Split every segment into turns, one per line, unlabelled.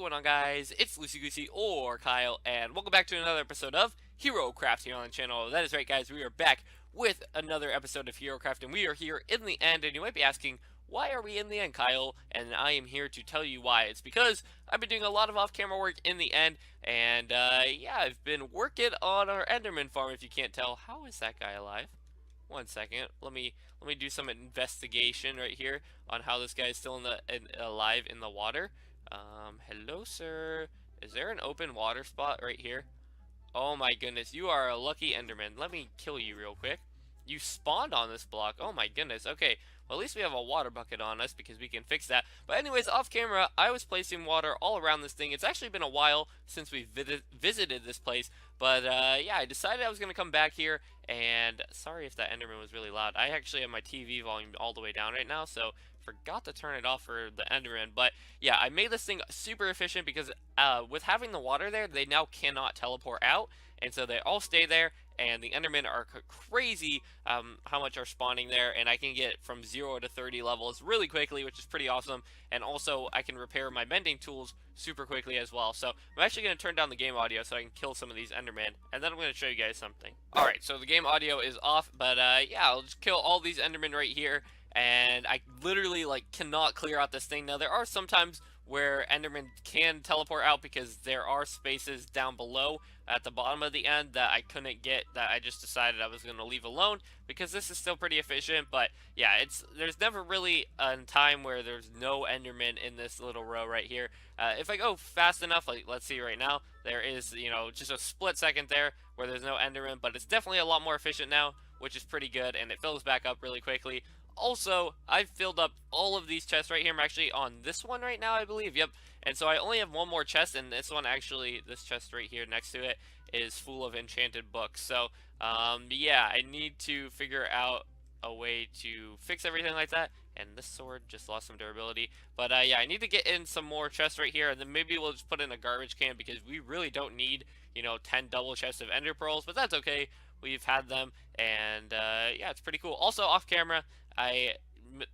going on, guys? It's LuceyGoosey or Kyle, and welcome back to another episode of HeroCraft here on the channel. That is right, guys, we are back with another episode of HeroCraft, and we are here in the end, and you might be asking, why are we in the end, Kyle? And I am here to tell you why. It's because I've been doing a lot of off-camera work in the end, and yeah, I've been working on our Enderman farm, if you can't tell. How is that guy alive? One second. Let me do some investigation right here on how this guy is still alive in the water. Hello, sir. Is there an open water spot right here? Oh my goodness, you are a lucky Enderman. Let me kill you real quick. You spawned on this block. Oh my goodness. Okay, well, at least we have a water bucket on us because we can fix that. But anyways, off camera, I was placing water all around this thing. It's actually been a while since we visited this place. But yeah, I decided I was going to come back here. And sorry if that Enderman was really loud. I actually have my TV volume all the way down right now, so forgot to turn it off for the Enderman. But yeah, I made this thing super efficient because with having the water there, they now cannot teleport out. And so they all stay there, and the Endermen are crazy how much are spawning there, and I can get from 0 to 30 levels really quickly, which is pretty awesome. And also, I can repair my mending tools super quickly as well. So I'm actually going to turn down the game audio so I can kill some of these Endermen, and then I'm going to show you guys something. Alright, so the game audio is off, but yeah, I'll just kill all these Endermen right here, and I literally cannot clear out this thing. Now, there are sometimes where Enderman can teleport out because there are spaces down below at the bottom of the end that I couldn't get, that I just decided I was going to leave alone because this is still pretty efficient. But yeah, there's never really a time where there's no Enderman in this little row right here. If I go fast enough, like let's see right now, there is, you know, just a split second there where there's no Enderman, but it's definitely a lot more efficient now, which is pretty good, and it fills back up really quickly. Also, I've filled up all of these chests right here. I'm actually on this one right now, I believe. Yep. And so I only have one more chest, and this one actually, this chest right here next to it is full of enchanted books. So, yeah, I need to figure out a way to fix everything like that. And this sword just lost some durability. But, yeah, I need to get in some more chests right here, and then maybe we'll just put in a garbage can because we really don't need, you know, 10 double chests of ender pearls, but that's okay. We've had them, and yeah, it's pretty cool. Also, off camera, I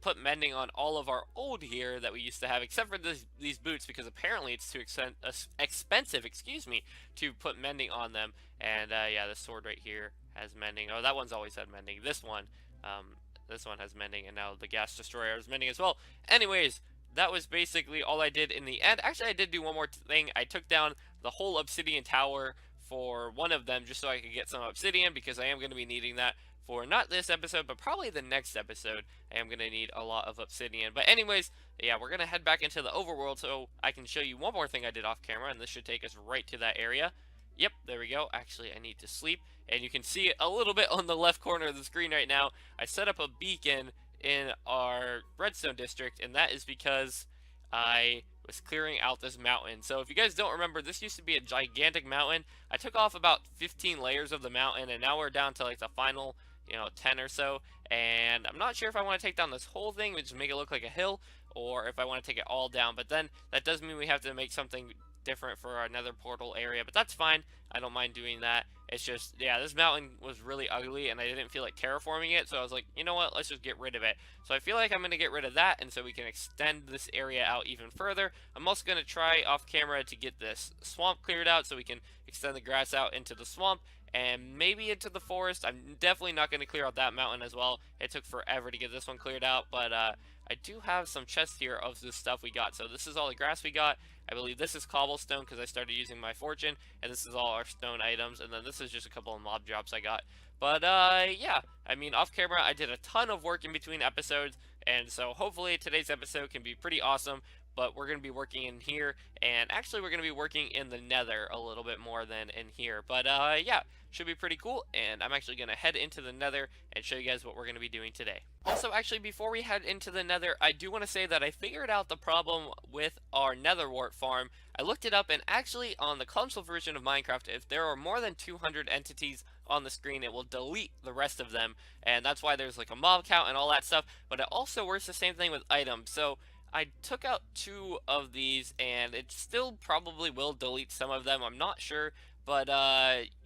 put mending on all of our old gear that we used to have, except for these boots, because apparently it's too expensive, excuse me, to put mending on them. And yeah, this sword right here has mending. Oh, that one's always had mending. This one has mending, and now the gas destroyer is mending as well. Anyways, that was basically all I did in the end. Actually, I did do one more thing. I took down the whole obsidian tower for one of them just so I could get some obsidian, because I am going to be needing that for not this episode, but probably the next episode. I am going to need a lot of obsidian. But anyways, yeah, we're going to head back into the overworld so I can show you one more thing I did off camera, and this should take us right to that area. Yep, there we go. Actually, I need to sleep, and you can see it a little bit on the left corner of the screen right now. I set up a beacon in our redstone district, and that is because I was clearing out this mountain. So if you guys don't remember, this used to be a gigantic mountain. I took off about 15 layers of the mountain, and now we're down to like the final, you know, 10 or so. And I'm not sure if I want to take down this whole thing, which make it look like a hill, or if I want to take it all down. But then that does mean we have to make something different for our nether portal area, but that's fine. I don't mind doing that. It's just, yeah, this mountain was really ugly, and I didn't feel like terraforming it, so I was like, you know what, let's just get rid of it. So I feel like I'm going to get rid of that, and so we can extend this area out even further. I'm also going to try off camera to get this swamp cleared out so we can extend the grass out into the swamp and maybe into the forest. I'm definitely not going to clear out that mountain as well. It took forever to get this one cleared out, but I do have some chests here of the stuff we got. So this is all the grass we got. I believe this is cobblestone because I started using my fortune, and this is all our stone items, and then this is just a couple of mob drops I got. But yeah, I mean, off camera I did a ton of work in between episodes, and so hopefully today's episode can be pretty awesome. But we're going to be working in here, and actually we're going to be working in the nether a little bit more than in here. But yeah, should be pretty cool, and I'm actually going to head into the nether and show you guys what we're going to be doing today. Also, actually, before we head into the nether, I do want to say that I figured out the problem with our nether wart farm. I looked it up, and actually on the console version of Minecraft, if there are more than 200 entities on the screen, it will delete the rest of them, and that's why there's like a mob count and all that stuff. But it also works the same thing with items. So I took out 2 of these, and it still probably will delete some of them. I'm not sure, but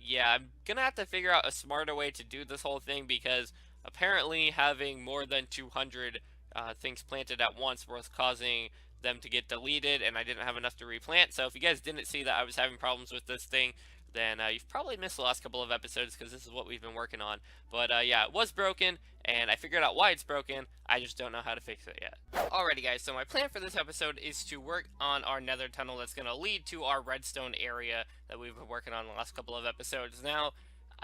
yeah, I'm gonna have to figure out a smarter way to do this whole thing, because apparently having more than 200 things planted at once was causing them to get deleted, and I didn't have enough to replant. So if you guys didn't see that I was having problems with this thing, then you've probably missed the last couple of episodes, because this is what we've been working on. But yeah, it was broken, and I figured out why it's broken. I just don't know how to fix it yet. Alrighty guys, so my plan for this episode is to work on our nether tunnel that's going to lead to our redstone area that we've been working on the last couple of episodes. Now,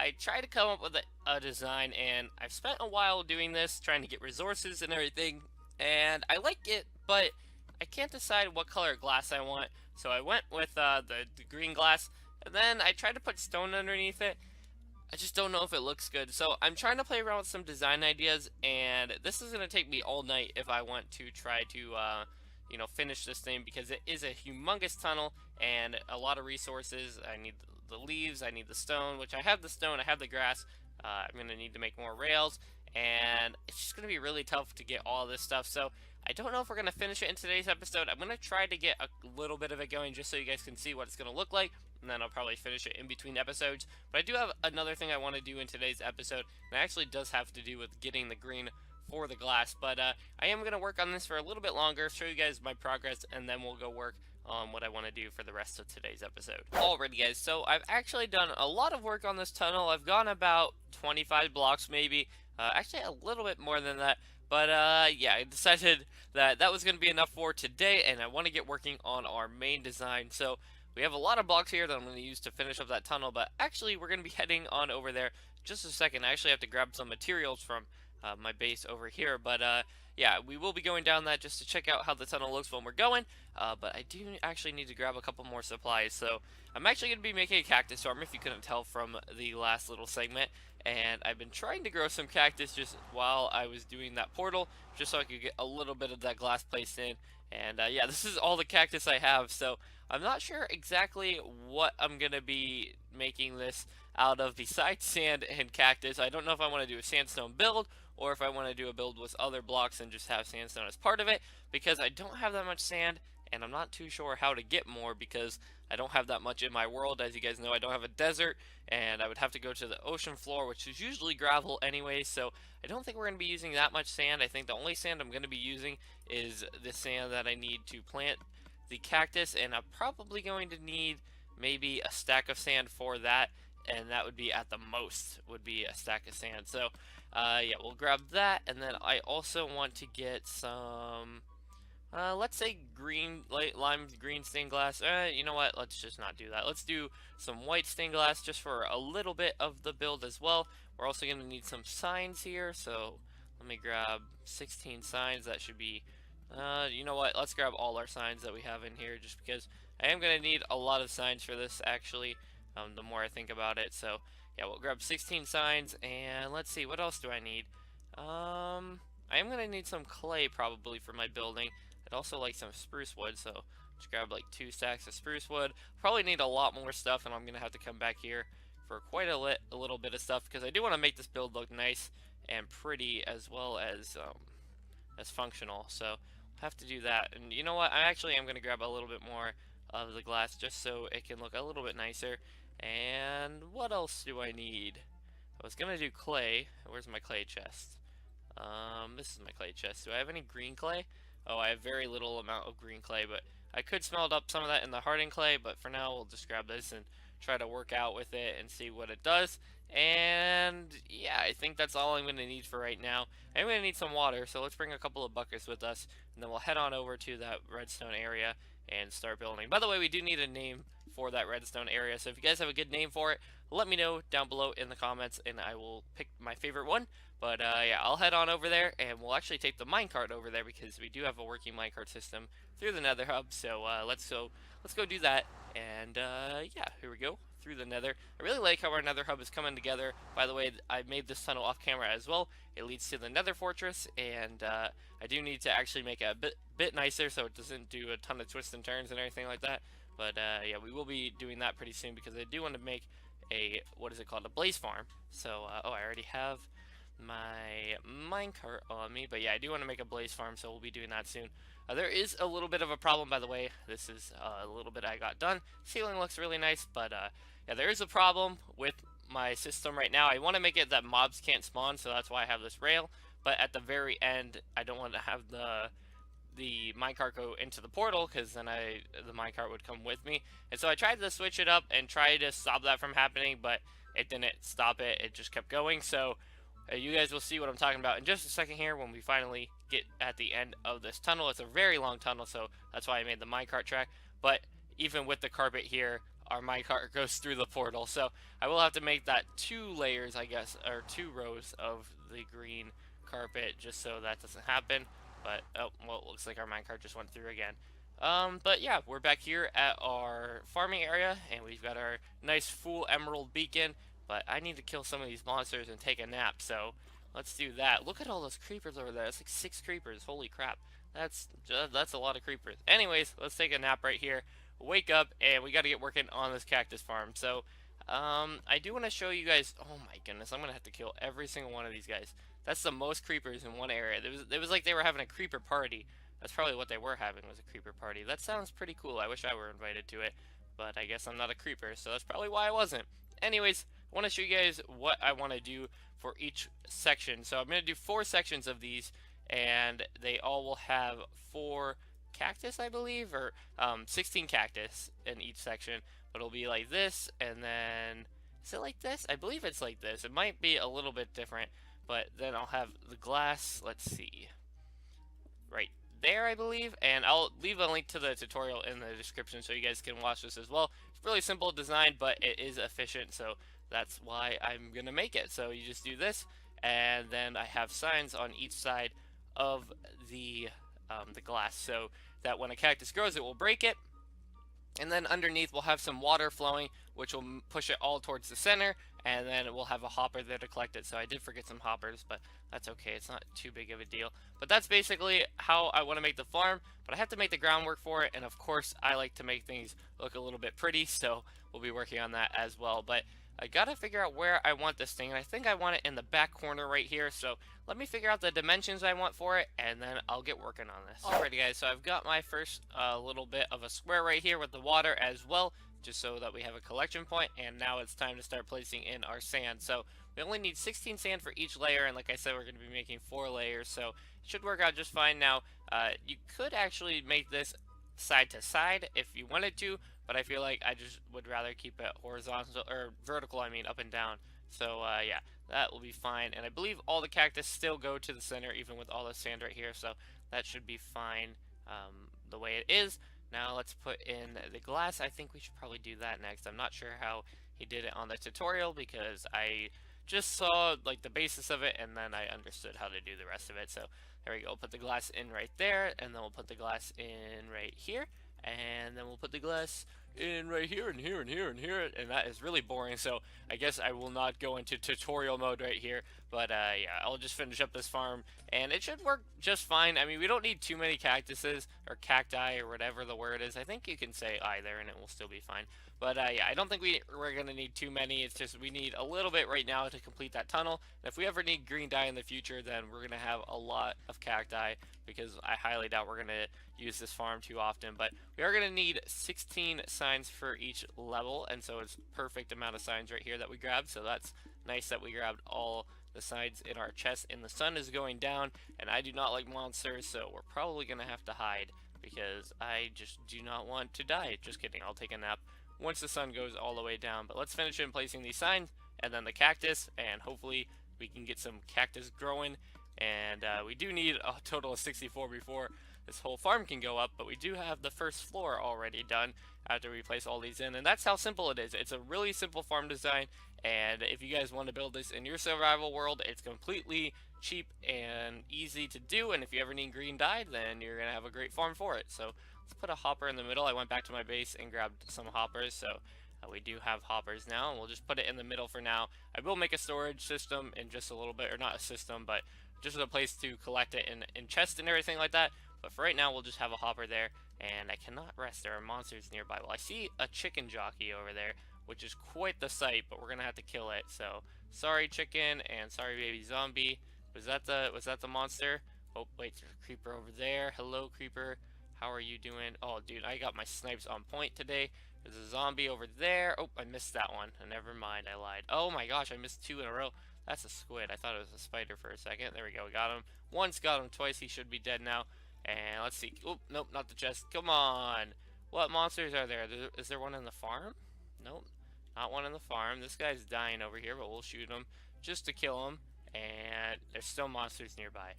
I tried to come up with a design, and I've spent a while doing this, trying to get resources and everything, and I like it, but I can't decide what color glass I want. So I went with the green glass, and then I tried to put stone underneath it. I just don't know if it looks good. So I'm trying to play around with some design ideas, and this is going to take me all night if I want to try to, you know, finish this thing, because it is a humongous tunnel and a lot of resources. I need the leaves, I need the stone, which I have the stone, I have the grass. I'm going to need to make more rails, and it's just going to be really tough to get all this stuff. So I don't know if we're going to finish it in today's episode. I'm going to try to get a little bit of it going just so you guys can see what it's going to look like, and then I'll probably finish it in between episodes. But I do have another thing I want to do in today's episode, and it actually does have to do with getting the green for the glass. But I am going to work on this for a little bit longer, show you guys my progress, and then we'll go work on what I want to do for the rest of today's episode. Alrighty guys, so I've actually done a lot of work on this tunnel. I've gone about 25 blocks maybe, actually a little bit more than that. But yeah, I decided that that was going to be enough for today, and I want to get working on our main design. So we have a lot of blocks here that I'm going to use to finish up that tunnel, but actually we're going to be heading on over there just a second. I actually have to grab some materials from my base over here, but yeah, we will be going down that just to check out how the tunnel looks when we're going, but I do actually need to grab a couple more supplies. So I'm actually going to be making a cactus farm, if you couldn't tell from the last little segment, and I've been trying to grow some cactus just while I was doing that portal, just so I could get a little bit of that glass placed in. And yeah, this is all the cactus I have, so I'm not sure exactly what I'm going to be making this out of besides sand and cactus. I don't know if I want to do a sandstone build, or if I want to do a build with other blocks and just have sandstone as part of it, because I don't have that much sand, and I'm not too sure how to get more, because I don't have that much in my world. As you guys know, I don't have a desert, and I would have to go to the ocean floor, which is usually gravel anyway, so I don't think we're going to be using that much sand. I think the only sand I'm going to be using is the sand that I need to plant the cactus, and I'm probably going to need maybe a stack of sand for that, and that would be at the most, would be a stack of sand. So yeah, we'll grab that, and then I also want to get some, let's say lime green stained glass. You know what, let's just not do that. Let's do some white stained glass just for a little bit of the build as well. We're also going to need some signs here, so let me grab 16 signs. That should be, you know what, let's grab all our signs that we have in here, just because I am going to need a lot of signs for this, actually, the more I think about it. So yeah, we'll grab 16 signs, and let's see, what else do I need? I am going to need some clay probably for my building. I'd also like some spruce wood, so just grab like 2 stacks of spruce wood. Probably need a lot more stuff, and I'm going to have to come back here for quite a little bit of stuff, because I do want to make this build look nice and pretty, as well as functional. So I'll have to do that. And you know what, I actually am going to grab a little bit more of the glass just so it can look a little bit nicer. And what else do I need? I was gonna do clay. Where's my clay chest? This is my clay chest. Do I have any green clay? Oh, I have very little amount of green clay, but I could smelt up some of that in the hardened clay, but for now we'll just grab this and try to work out with it and see what it does. And yeah, I think that's all I'm gonna need for right now. I'm gonna need some water, so let's bring a couple of buckets with us, and then we'll head on over to that redstone area and start building. By the way, we do need a name for that redstone area, so if you guys have a good name for it, let me know down below in the comments, and I will pick my favorite one. But yeah, I'll head on over there, and we'll actually take the minecart over there, because we do have a working minecart system through the Nether Hub. So let's go do that. And yeah, here we go through the Nether. I really like how our Nether Hub is coming together. By the way, I made this tunnel off camera as well. It leads to the Nether Fortress, and I do need to actually make it a bit nicer so it doesn't do a ton of twists and turns and everything like that. But yeah, we will be doing that pretty soon, because I do want to make a, what is it called, a blaze farm. So oh, I already have my minecart on me, but yeah, I do want to make a blaze farm, so we'll be doing that soon. There is a little bit of a problem, by the way. This is a little bit I got done. Ceiling looks really nice, but yeah, there is a problem with my system right now. I want to make it that mobs can't spawn, so that's why I have this rail. But at the very end, I don't want to have the minecart go into the portal, because then the minecart would come with me. And so I tried to switch it up and try to stop that from happening, but it didn't stop it. It just kept going. So you guys will see what I'm talking about in just a second here when we finally get at the end of this tunnel. It's a very long tunnel, so that's why I made the minecart track. But even with the carpet here, our minecart goes through the portal. So I will have to make that 2 layers, I guess, or 2 rows of the green carpet just so that doesn't happen. But, oh, well, it looks like our minecart just went through again. But yeah, we're back here at our farming area, and we've got our nice full emerald beacon. But I need to kill some of these monsters and take a nap, so let's do that. Look at all those creepers over there. That's like 6 creepers. Holy crap. That's a lot of creepers. Anyways, let's take a nap right here. Wake up, and we got to get working on this cactus farm. So, I do want to show you guys. Oh my goodness, I'm going to have to kill every single one of these guys. That's the most creepers in one area. It was like they were having a creeper party. That's probably what they were having, was a creeper party. That sounds pretty cool. I wish I were invited to it, but I guess I'm not a creeper, so that's probably why I wasn't. Anyways, I want to show you guys what I want to do for each section. So I'm going to do 4 sections of these, and they all will have 4 cactus, I believe, or 16 cactus in each section. But it'll be like this, and then, is it like this? I believe it's like this. It might be a little bit different, but then I'll have the glass, let's see, right there, I believe, and I'll leave a link to the tutorial in the description so you guys can watch this as well. It's really simple design, but it is efficient, so that's why I'm gonna make it. So you just do this, and then I have signs on each side of the glass, so that when a cactus grows, it will break it. And then underneath we'll have some water flowing, which will push it all towards the center, and then we'll have a hopper there to collect it. So I did forget some hoppers, but that's okay. It's not too big of a deal. But that's basically how I want to make the farm, but I have to make the groundwork for it, and of course I like to make things look a little bit pretty, so we'll be working on that as well. But I gotta figure out where I want this thing, and I think I want it in the back corner right here, so let me figure out the dimensions I want for it, and then I'll get working on this. Alrighty guys, so I've got my first little bit of a square right here with the water as well, just so that we have a collection point, and now it's time to start placing in our sand. So we only need 16 sand for each layer, and like I said, we're going to be making 4 layers, so it should work out just fine. Now, you could actually make this side to side if you wanted to, but I feel like I just would rather keep it horizontal, or vertical, I mean, up and down. So yeah, that will be fine, and I believe all the cactus still go to the center even with all the sand right here, so that should be fine the way it is. Now let's put in the glass. I think we should probably do that next. I'm not sure how he did it on the tutorial because I just saw like the basis of it and then I understood how to do the rest of it. So there we go. Put the glass in right there, and then we'll put the glass in right here, and then we'll put the glass in right here and here and here and here, and that is really boring, so I guess I will not go into tutorial mode right here. But yeah, I'll just finish up this farm and it should work just fine. I mean, we don't need too many cactuses or cacti or whatever the word is. I think you can say either and it will still be fine. But yeah, I don't think we're gonna need too many. It's just we need a little bit right now to complete that tunnel. And if we ever need green dye in the future, then we're gonna have a lot of cacti, because I highly doubt we're gonna use this farm too often. But we are gonna need 16 signs for each level, and so it's perfect amount of signs right here that we grabbed. So that's nice that we grabbed all the signs in our chest. And the sun is going down, and I do not like monsters, so we're probably gonna have to hide because I just do not want to die. Just kidding, I'll take a nap once the sun goes all the way down. But let's finish in placing these signs and then the cactus, and hopefully we can get some cactus growing. And we do need a total of 64 before this whole farm can go up, but we do have the first floor already done after we place all these in, and that's how simple it is. It's a really simple farm design, and if you guys want to build this in your survival world, it's completely cheap and easy to do. And if you ever need green dye, then you're gonna have a great farm for it. So let's put a hopper in the middle. I went back to my base and grabbed some hoppers, so we do have hoppers now, and we'll just put it in the middle for now. I will make a storage system in just a little bit, or not a system, but just a place to collect it in chests and everything like that. But for right now, we'll just have a hopper there, and I cannot rest. There are monsters nearby. Well, I see a chicken jockey over there, which is quite the sight, but we're gonna have to kill it. So sorry, chicken, and sorry, baby zombie. Was that the monster? Oh wait, there's a creeper over there. Hello, creeper. How are you doing? Oh, dude, I got my snipes on point today. There's a zombie over there. Oh, I missed that one. Never mind, I lied. Oh my gosh, I missed 2 in a row. That's a squid. I thought it was a spider for a second. There we go. We got him once, got him twice. He should be dead now. And let's see. Oh, nope, not the chest. Come on. What monsters are there? Is there one in the farm? Nope, not one in the farm. This guy's dying over here, but we'll shoot him just to kill him. And there's still monsters nearby.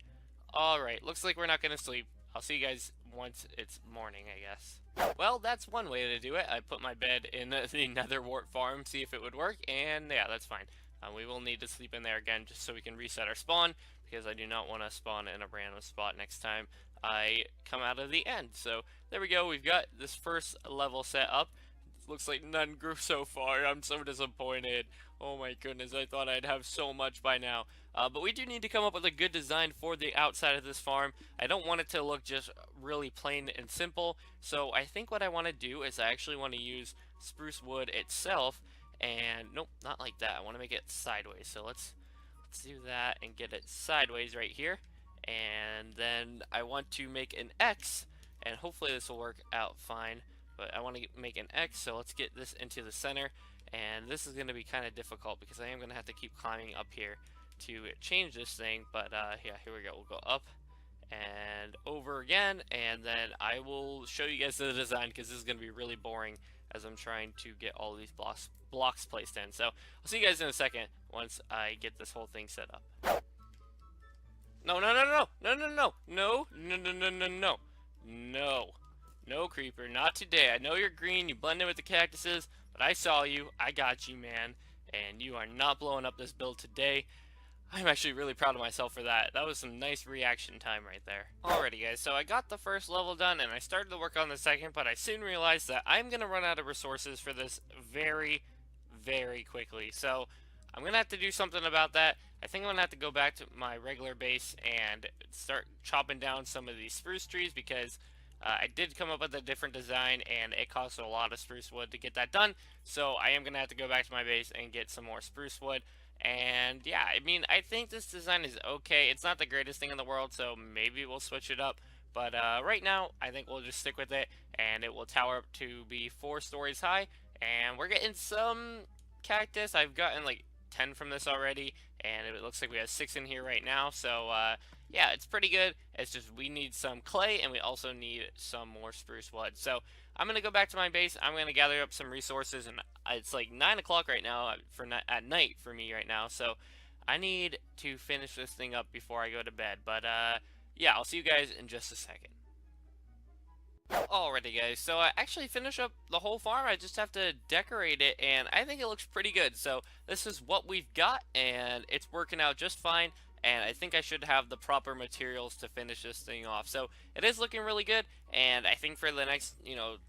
Alright, looks like we're not going to sleep. I'll see you guys once it's morning, I guess. Well, that's one way to do it. I put my bed in the Nether Wart farm, see if it would work, and yeah, that's fine. We will need to sleep in there again just so we can reset our spawn, because I do not want to spawn in a random spot next time I come out of the end. So there we go. We've got this first level set up. Looks like none grew so far. I'm so disappointed. Oh my goodness, I thought I'd have so much by now. But we do need to come up with a good design for the outside of this farm. I don't want it to look just really plain and simple. So I think what I want to do is I actually want to use spruce wood itself. And nope, not like that. I want to make it sideways. So let's do that and get it sideways right here. And then I want to make an X. And hopefully this will work out fine. But I want to make an X, so let's get this into the center. And this is going to be kind of difficult because I am going to have to keep climbing up here to change this thing. But yeah, here we go. We'll go up and over again, and then I will show you guys the design because this is going to be really boring as I'm trying to get all these blocks placed in. So I'll see you guys in a second once I get this whole thing set up. No, no, no, no, no, no, no, no, no, no, no, no, no, no. No, creeper, not today. I know you're green, you blend in with the cactuses, but I saw you, I got you, man, and you are not blowing up this build today. I'm actually really proud of myself for that. That was some nice reaction time right there. Alrighty, guys, so I got the first level done, and I started to work on the second, but I soon realized that I'm going to run out of resources for this very, very quickly. So I'm going to have to do something about that. I think I'm going to have to go back to my regular base and start chopping down some of these spruce trees because I did come up with a different design, and it costs a lot of spruce wood to get that done. So I am going to have to go back to my base and get some more spruce wood. And yeah, I mean, I think this design is okay. It's not the greatest thing in the world, so maybe we'll switch it up. But right now, I think we'll just stick with it, and it will tower up to be 4 stories high. And we're getting some cactus. I've gotten like 10 from this already, and it looks like we have 6 in here right now. So yeah, it's pretty good. It's just we need some clay, and we also need some more spruce wood. So I'm gonna go back to my base. I'm gonna gather up some resources, and it's like 9 o'clock right now at night for me right now. So I need to finish this thing up before I go to bed. But yeah, I'll see you guys in just a second. Alrighty, guys, so I actually finished up the whole farm. I just have to decorate it, and I think it looks pretty good. So this is what we've got, and it's working out just fine. And I think I should have the proper materials to finish this thing off. So it is looking really good, and I think for the next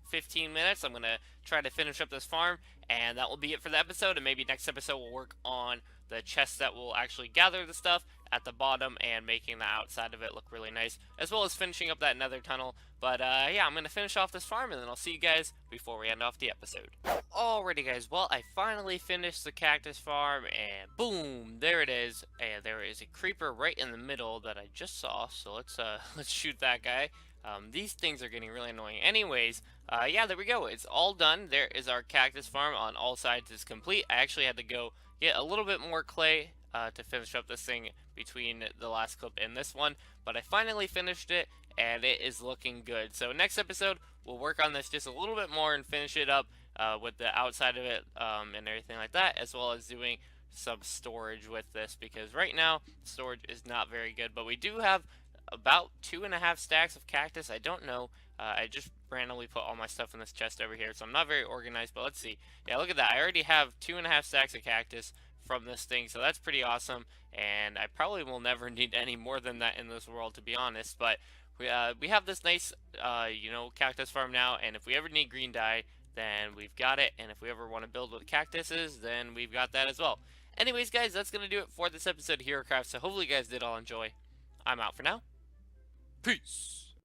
15 minutes I'm gonna try to finish up this farm, and that will be it for the episode. And maybe next episode we'll work on the chests that will actually gather the stuff at the bottom and making the outside of it look really nice, as well as finishing up that nether tunnel. But yeah, I'm gonna finish off this farm, and then I'll see you guys before we end off the episode. Alrighty, guys, well, I finally finished the cactus farm, and boom, there it is. And there is a creeper right in the middle that I just saw, so let's shoot that guy. These things are getting really annoying. Anyways, yeah, there we go. It's all done. There is our cactus farm on all sides. Is complete. I actually had to go get a little bit more clay to finish up this thing between the last clip and this one, but I finally finished it, and it is looking good. So next episode, we'll work on this just a little bit more and finish it up with the outside of it and everything like that, as well as doing some storage with this, because right now storage is not very good. But we do have about 2.5 stacks of cactus. I don't know, I just randomly put all my stuff in this chest over here, so I'm not very organized. But let's see. Yeah, look at that. I already have 2.5 stacks of cactus from this thing, so that's pretty awesome. And I probably will never need any more than that in this world, to be honest. But we have this nice cactus farm now, and if we ever need green dye, then we've got it. And if we ever want to build with cactuses, then we've got that as well. Anyways, guys, that's gonna do it for this episode of HeroCraft. So hopefully you guys did all enjoy. I'm out for now. Peace.